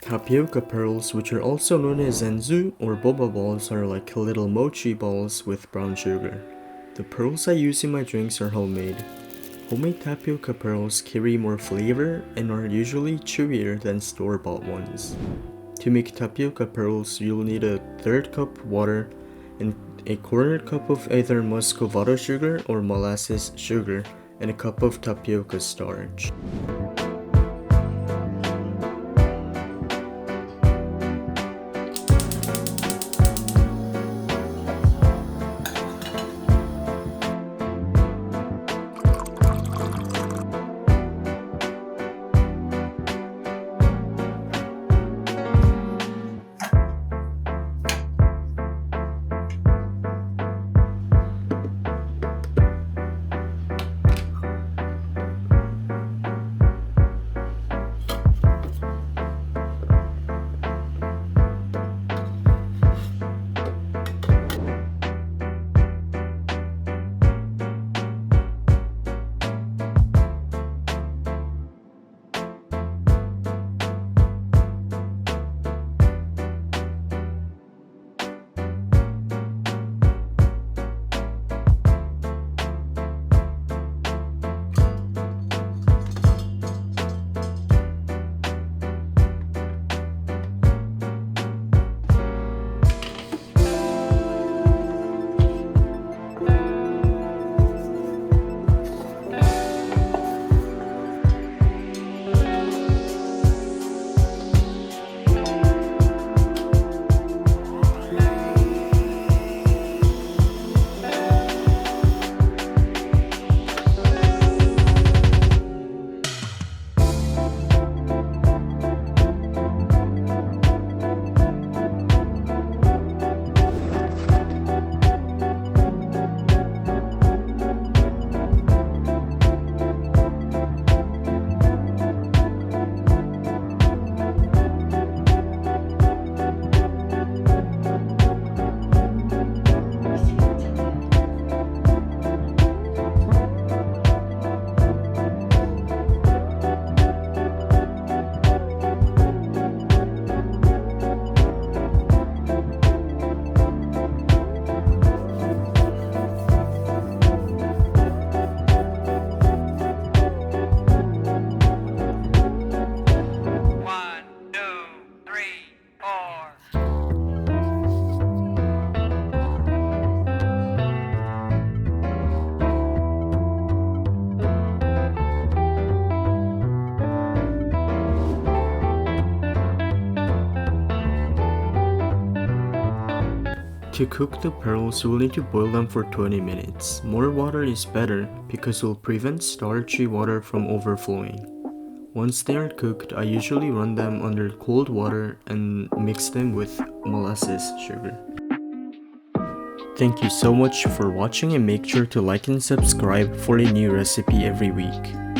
Tapioca pearls, which are also known as zenzu or boba balls, are like little mochi balls with brown sugar. The pearls I use in my drinks are homemade. Homemade tapioca pearls carry more flavor and are usually chewier than store-bought ones. To make tapioca pearls, you'll need a third cup water and a quarter cup of either muscovado sugar or molasses sugar and a cup of tapioca starch. To cook the pearls, you will need to boil them for 20 minutes. More water is better because it will prevent starchy water from overflowing. Once they are cooked, I usually run them under cold water and mix them with molasses sugar. Thank you so much for watching, and make sure to like and subscribe for a new recipe every week.